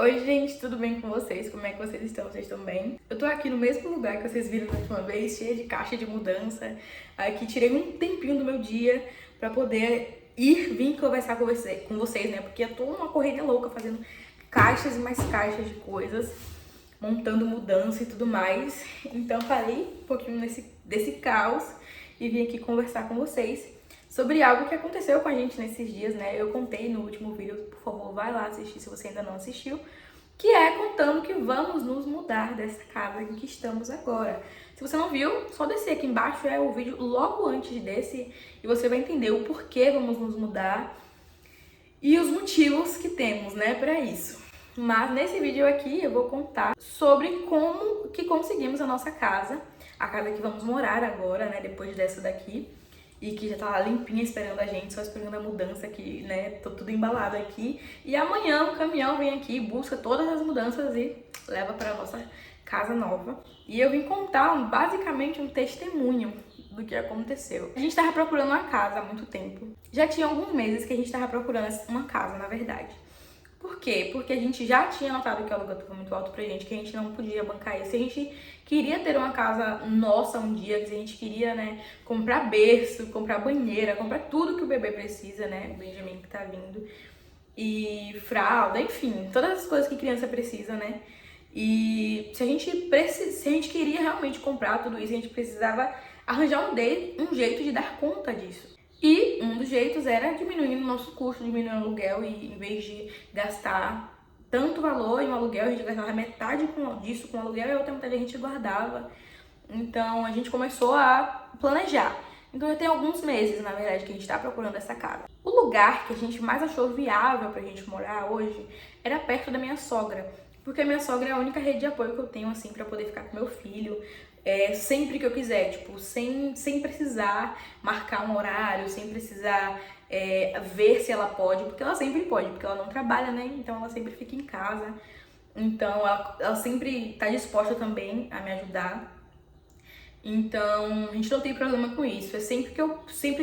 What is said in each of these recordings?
Oi, gente, tudo bem com vocês? Como é que vocês estão? Vocês estão bem? Eu tô aqui no mesmo lugar que vocês viram da última vez, cheia de caixa de mudança. Aqui tirei um tempinho do meu dia pra poder vir conversar com vocês, né? Porque eu tô numa correria louca fazendo caixas e mais caixas de coisas, montando mudança e tudo mais. Então parei um pouquinho desse caos e vim aqui conversar com vocês sobre algo que aconteceu com a gente nesses dias, né? Eu contei no último vídeo, por favor, vai lá assistir se você ainda não assistiu, que é contando que vamos nos mudar dessa casa em que estamos agora. Se você não viu, só descer aqui embaixo, é o vídeo logo antes desse, e você vai entender o porquê vamos nos mudar e os motivos que temos, né, para isso. Mas nesse vídeo aqui eu vou contar sobre como que conseguimos a nossa casa, a casa que vamos morar agora, né, depois dessa daqui. E que já tá lá limpinha esperando a gente, só esperando a mudança aqui, né? Tô tudo embalado aqui. E amanhã o caminhão vem aqui, busca todas as mudanças e leva pra nossa casa nova. E eu vim contar basicamente um testemunho do que aconteceu. A gente tava procurando uma casa há muito tempo. Já tinha alguns meses que a gente tava procurando uma casa, na verdade. Por quê? Porque a gente já tinha notado que o aluguel estava muito alto pra gente, que a gente não podia bancar isso. A gente queria ter uma casa nossa um dia, que a gente queria, né, comprar berço, comprar banheira, comprar tudo que o bebê precisa, né, o Benjamin que tá vindo, e fralda, enfim, todas as coisas que criança precisa, né. E se a gente queria realmente comprar tudo isso, a gente precisava arranjar um jeito de dar conta disso. E um dos jeitos era diminuindo o nosso custo, diminuindo o aluguel, e em vez de gastar tanto valor em um aluguel, a gente gastava metade disso com aluguel e a outra metade a gente guardava. Então a gente começou a planejar. Então já tem alguns meses, na verdade, que a gente tá procurando essa casa. O lugar que a gente mais achou viável pra gente morar hoje era perto da minha sogra. Porque a minha sogra é a única rede de apoio que eu tenho, assim, pra poder ficar com meu filho. Sempre que eu quiser, tipo, sem precisar marcar um horário, sem precisar ver se ela pode, porque ela sempre pode, porque ela não trabalha, né? Então ela sempre fica em casa. Então ela sempre tá disposta também a me ajudar. Então a gente não tem problema com isso. Sempre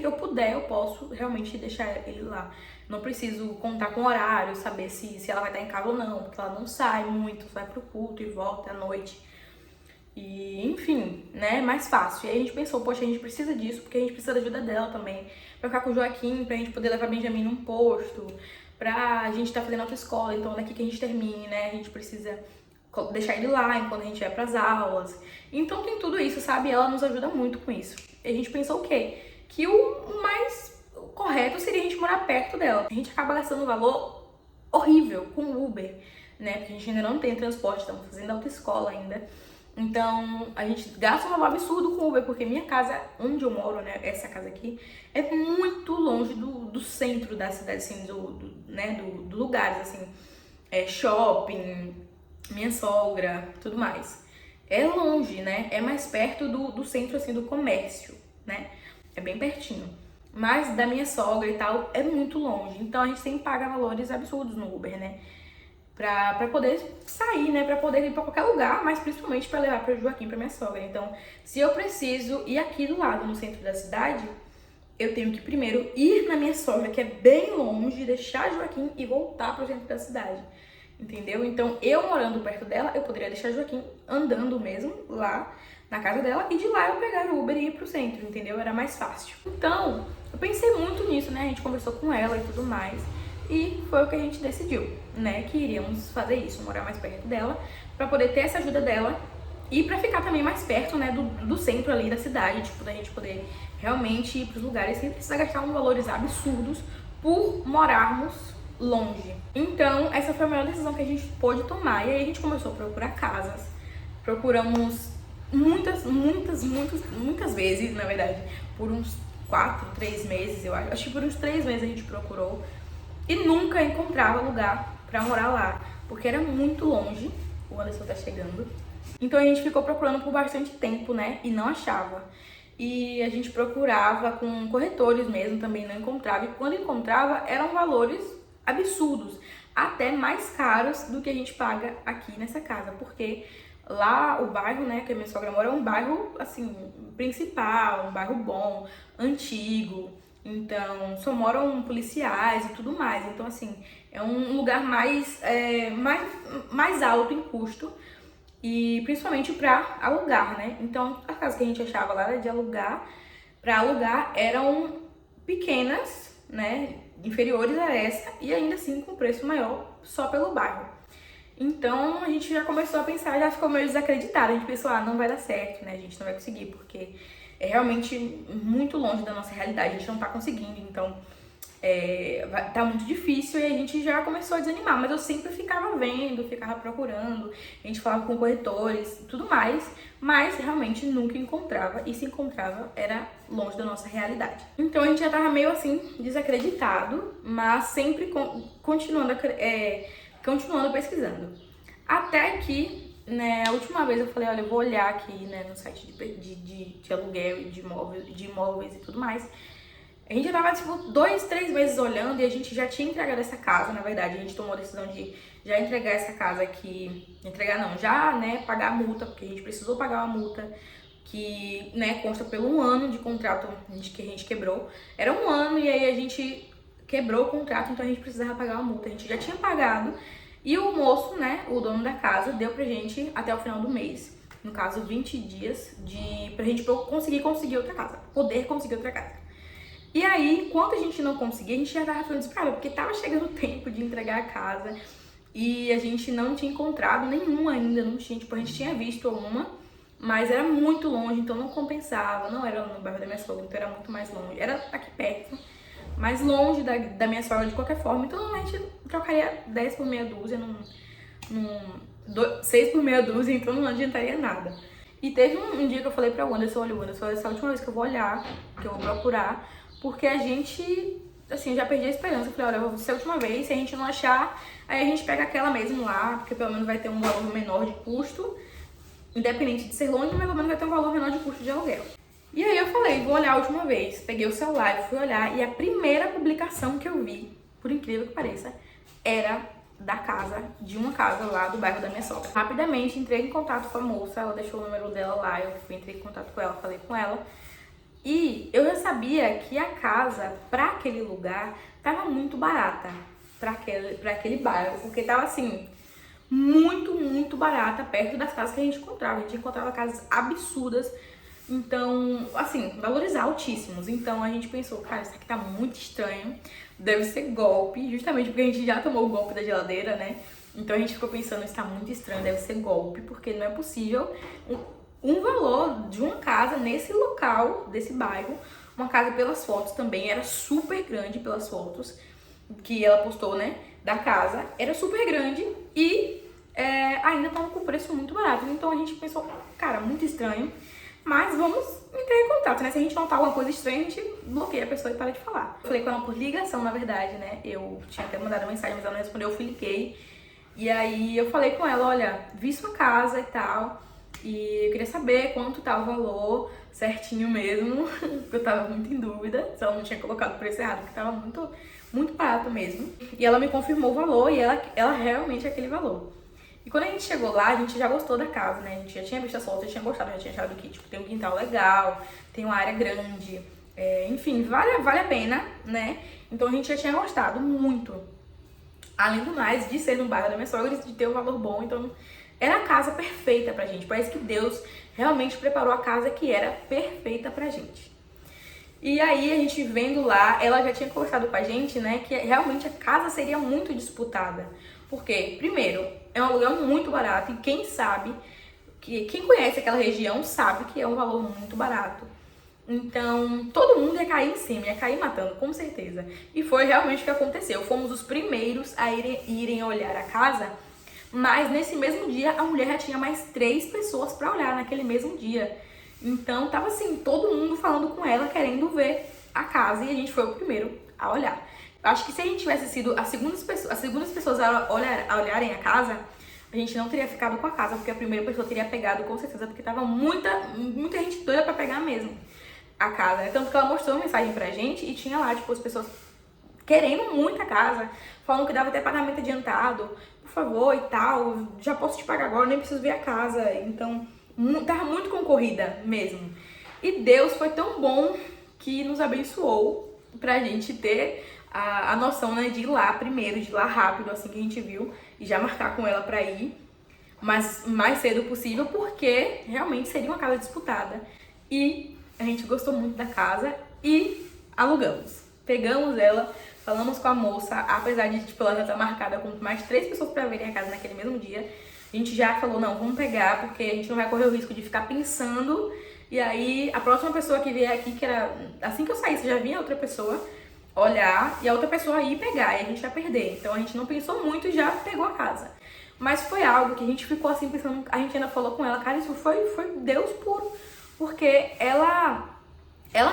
que eu puder, eu posso realmente deixar ele lá. Não preciso contar com horário, saber se ela vai estar em casa ou não, porque ela não sai muito, vai pro culto e volta à noite. E, enfim, né, mais fácil. E aí a gente pensou, poxa, a gente precisa disso, porque a gente precisa da ajuda dela também, pra ficar com o Joaquim, pra gente poder levar Benjamin num posto, pra gente tá fazendo autoescola, então daqui que a gente termine, né, a gente precisa deixar ele lá enquanto a gente vai pras aulas. Então tem tudo isso, sabe? Ela nos ajuda muito com isso. E a gente pensou o quê? Que o mais correto seria a gente morar perto dela. A gente acaba gastando um valor horrível com o Uber, né, porque a gente ainda não tem transporte, estamos fazendo autoescola ainda. Então, a gente gasta um valor absurdo com Uber, porque minha casa, onde eu moro, né, essa casa aqui, é muito longe do centro da cidade, assim, do lugares, assim, shopping, minha sogra, tudo mais. É longe, né, é mais perto do centro, assim, do comércio, né, é bem pertinho. Mas da minha sogra e tal, é muito longe, então a gente sempre paga valores absurdos no Uber, né, pra poder sair, né, pra poder ir pra qualquer lugar, mas principalmente pra levar pro Joaquim, pra minha sogra. Então, se eu preciso ir aqui do lado, no centro da cidade, eu tenho que primeiro ir na minha sogra, que é bem longe, deixar Joaquim e voltar pro centro da cidade, entendeu? Então, eu morando perto dela, eu poderia deixar Joaquim andando mesmo lá na casa dela, e de lá eu pegar o Uber e ir pro centro, entendeu? Era mais fácil. Então, eu pensei muito nisso, né, a gente conversou com ela e tudo mais. E foi o que a gente decidiu, né, que iríamos fazer isso, morar mais perto dela, pra poder ter essa ajuda dela e pra ficar também mais perto, né, do centro ali da cidade, tipo, da gente poder realmente ir pros lugares sem precisar gastar uns valores absurdos por morarmos longe. Então, essa foi a melhor decisão que a gente pôde tomar. E aí a gente começou a procurar casas, procuramos muitas vezes, na verdade, por uns 4, 3 meses, eu acho que por uns 3 meses a gente procurou. E nunca encontrava lugar pra morar lá, porque era muito longe. O Anderson tá chegando. Então a gente ficou procurando por bastante tempo, né? E não achava. E a gente procurava com corretores mesmo, também não encontrava. E quando encontrava, eram valores absurdos. Até mais caros do que a gente paga aqui nessa casa. Porque lá o bairro, né, que a minha sogra mora, é um bairro, assim, principal, um bairro bom, antigo. Então, só moram policiais e tudo mais. Então, assim, é um lugar mais alto em custo. E principalmente pra alugar, né? Então, as casas que a gente achava lá de alugar, pra alugar, eram pequenas, né? Inferiores a essa. E ainda assim com preço maior, só pelo bairro. Então, a gente já começou a pensar, já ficou meio desacreditado. A gente pensou, não vai dar certo, né? A gente não vai conseguir, porque é realmente muito longe da nossa realidade. A gente não tá conseguindo, então tá muito difícil e a gente já começou a desanimar. Mas eu sempre ficava vendo, ficava procurando, a gente falava com corretores, tudo mais, mas realmente nunca encontrava. E se encontrava, era longe da nossa realidade. Então a gente já tava meio assim, desacreditado, mas sempre continuando pesquisando. Até que, né, a última vez eu falei, olha, eu vou olhar aqui, né, no site de aluguel e de imóveis e tudo mais. A gente já tava, tipo, 2, 3 meses olhando e a gente já tinha entregado essa casa, na verdade. A gente tomou a decisão de já entregar essa casa aqui. Entregar não, já, né, pagar a multa, porque a gente precisou pagar uma multa que, né, consta pelo 1 ano de contrato que a gente quebrou. Era 1 ano e aí a gente quebrou o contrato, então a gente precisava pagar uma multa. A gente já tinha pagado e o moço, né, o dono da casa, deu pra gente até o final do mês. No caso, 20 dias pra gente conseguir outra casa. Poder conseguir outra casa. E aí, enquanto a gente não conseguia, a gente já tava ficando desesperado, porque tava chegando o tempo de entregar a casa e a gente não tinha encontrado nenhuma ainda, não tinha, tipo, a gente tinha visto uma, mas era muito longe, então não compensava, não era no bairro da minha sogra, então era muito mais longe, era aqui perto, mais longe da minha sogra de qualquer forma, então a gente trocaria 10 por meia dúzia, 6 por meia dúzia, então não adiantaria nada. E teve um dia que eu falei pra Anderson, olha, Anderson, essa é a última vez que eu vou olhar, que eu vou procurar, porque a gente, assim, já perdi a esperança. Eu falei, olha, vai ser a última vez, se a gente não achar, aí a gente pega aquela mesmo lá, porque pelo menos vai ter um valor menor de custo, independente de ser longe, pelo menos vai ter um valor menor de custo de aluguel. E aí eu falei, vou olhar a última vez. Peguei o celular e fui olhar, e a primeira publicação que eu vi, por incrível que pareça, era de uma casa lá do bairro da minha sogra. Rapidamente entrei em contato com a moça, ela deixou o número dela lá, entrei em contato com ela, falei com ela. E eu já sabia que a casa, pra aquele lugar, tava muito barata pra aquele bairro, porque tava assim, muito, muito barata, perto das casas que a gente encontrava. A gente encontrava casas absurdas, então, assim, valores altíssimos. Então a gente pensou, cara, isso aqui tá muito estranho, deve ser golpe, justamente porque a gente já tomou o golpe da geladeira, né? Então a gente ficou pensando, isso tá muito estranho, deve ser golpe, porque não é possível um valor de uma casa nesse local, desse bairro. Uma casa pelas fotos também, era super grande pelas fotos que ela postou, né, da casa. Era super grande e ainda tava com preço muito barato. Então a gente pensou, cara, muito estranho, mas vamos entrar em contato, né? Se a gente notar alguma coisa estranha, a gente bloqueia a pessoa e para de falar. Eu falei com ela por ligação, na verdade, né? Eu tinha até mandado uma mensagem, mas ela não respondeu, eu fui liguei. E aí eu falei com ela, olha, vi sua casa e tal, e eu queria saber quanto tá o valor certinho mesmo, porque eu tava muito em dúvida se ela não tinha colocado o preço errado, porque tava muito, muito barato mesmo. E ela me confirmou o valor e ela realmente é aquele valor. E quando a gente chegou lá, a gente já gostou da casa, né? A gente já tinha visto as fotos, já tinha gostado, já tinha achado que tipo, tem um quintal legal, tem uma área grande, enfim, vale a pena, né? Então a gente já tinha gostado muito. Além do mais, de ser no bairro da minha sogra, de ter um valor bom, então era a casa perfeita pra gente. Parece que Deus realmente preparou a casa que era perfeita pra gente. E aí a gente vendo lá, ela já tinha conversado com a gente, né, que realmente a casa seria muito disputada. Porque, primeiro, é um aluguel muito barato e quem conhece aquela região sabe que é um valor muito barato. Então, todo mundo ia cair em cima, ia cair matando, com certeza. E foi realmente o que aconteceu. Fomos os primeiros a irem olhar a casa, mas nesse mesmo dia a mulher já tinha mais 3 pessoas para olhar naquele mesmo dia. Então, tava assim, todo mundo falando com ela, querendo ver a casa, e a gente foi o primeiro a olhar. Acho que se a gente tivesse sido as segundas pessoas a olharem a casa, a gente não teria ficado com a casa, porque a primeira pessoa teria pegado com certeza, porque tava muita gente doida pra pegar mesmo a casa, né? Tanto que ela mostrou uma mensagem pra gente e tinha lá, tipo, as pessoas querendo muito a casa, falando que dava até pagamento adiantado, por favor e tal, já posso te pagar agora, nem preciso ver a casa. Então, tava muito concorrida mesmo. E Deus foi tão bom que nos abençoou pra gente ter a noção, né, de ir lá primeiro, de ir lá rápido, assim que a gente viu, e já marcar com ela pra ir, mas mais cedo possível, porque realmente seria uma casa disputada. E a gente gostou muito da casa e alugamos. Pegamos ela, falamos com a moça, apesar de tipo, ela já estar marcada com mais 3 pessoas pra verem a casa naquele mesmo dia, a gente já falou, não, vamos pegar, porque a gente não vai correr o risco de ficar pensando. E aí, a próxima pessoa que vier aqui, que era assim que eu saísse, já vinha outra pessoa olhar e a outra pessoa ir pegar, e a gente ia perder. Então a gente não pensou muito e já pegou a casa. Mas foi algo que a gente ficou assim pensando, a gente ainda falou com ela, cara, isso foi Deus puro. Porque ela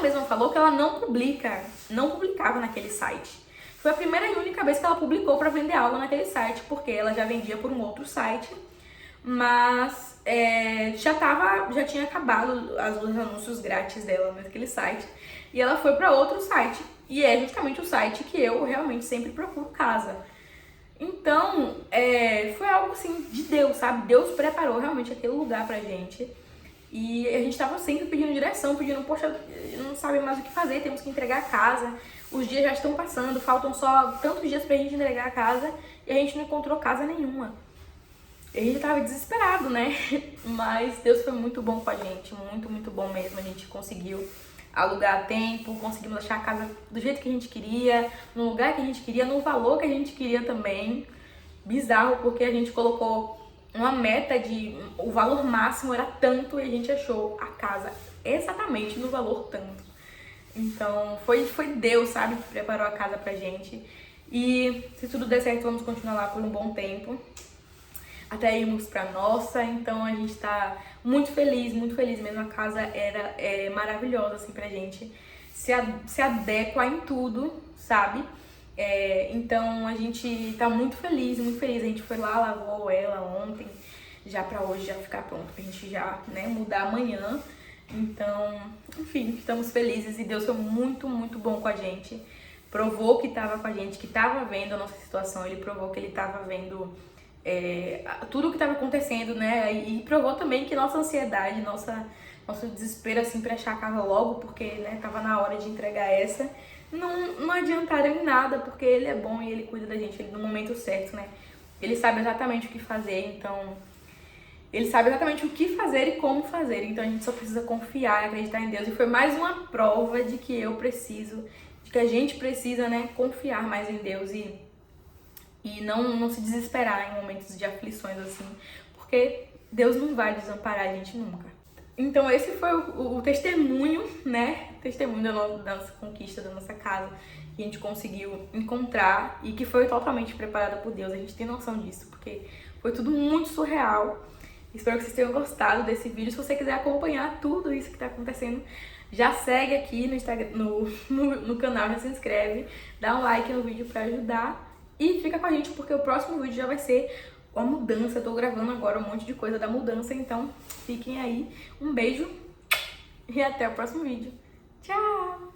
mesma falou que ela não publicava naquele site. Foi a primeira e única vez que ela publicou para vender algo naquele site, porque ela já vendia por um outro site, mas já tinha acabado os anúncios grátis dela naquele site, e ela foi para outro site, e é justamente o site que eu realmente sempre procuro casa. Então, foi algo assim de Deus, sabe? Deus preparou realmente aquele lugar pra gente. E a gente tava sempre pedindo direção, pedindo, poxa, não sabe mais o que fazer, temos que entregar a casa. Os dias já estão passando, faltam só tantos dias pra gente entregar a casa e a gente não encontrou casa nenhuma. E a gente tava desesperado, né? Mas Deus foi muito bom com a gente, muito, muito bom mesmo. A gente conseguiu alugar a tempo, conseguimos achar a casa do jeito que a gente queria, no lugar que a gente queria, no valor que a gente queria também. Bizarro, porque a gente colocou uma meta de... o valor máximo era tanto e a gente achou a casa exatamente no valor tanto. Então, foi Deus, sabe, que preparou a casa pra gente. E se tudo der certo, vamos continuar lá por um bom tempo, até irmos pra nossa. Então, a gente tá muito feliz mesmo. A casa é maravilhosa, assim, pra gente. Se adequa em tudo, sabe? Então, a gente tá muito feliz, muito feliz. A gente foi lá, lavou ela ontem, já pra hoje já ficar pronto, pra gente já, né, mudar amanhã. Então, enfim, estamos felizes e Deus foi muito, muito bom com a gente. Provou que estava com a gente, que estava vendo a nossa situação, ele provou que ele estava vendo tudo o que estava acontecendo, né? E provou também que nossa ansiedade, nosso desespero, assim, pra achar a casa logo, porque, né, tava na hora de entregar essa, não adiantaram em nada, porque ele é bom e ele cuida da gente no momento certo, né? Ele sabe exatamente o que fazer, então... Ele sabe exatamente o que fazer e como fazer, então a gente só precisa confiar e acreditar em Deus. E foi mais uma prova de que de que a gente precisa, né, confiar mais em Deus e não se desesperar em momentos de aflições assim, porque Deus não vai desamparar a gente nunca. Então esse foi o testemunho, né, testemunho da nossa conquista, da nossa casa, que a gente conseguiu encontrar e que foi totalmente preparada por Deus. A gente tem noção disso, porque foi tudo muito surreal. Espero que vocês tenham gostado desse vídeo. Se você quiser acompanhar tudo isso que tá acontecendo, já segue aqui no Instagram, no canal, já se inscreve, dá um like no vídeo pra ajudar e fica com a gente porque o próximo vídeo já vai ser a mudança. Eu tô gravando agora um monte de coisa da mudança, então fiquem aí. Um beijo e até o próximo vídeo. Tchau!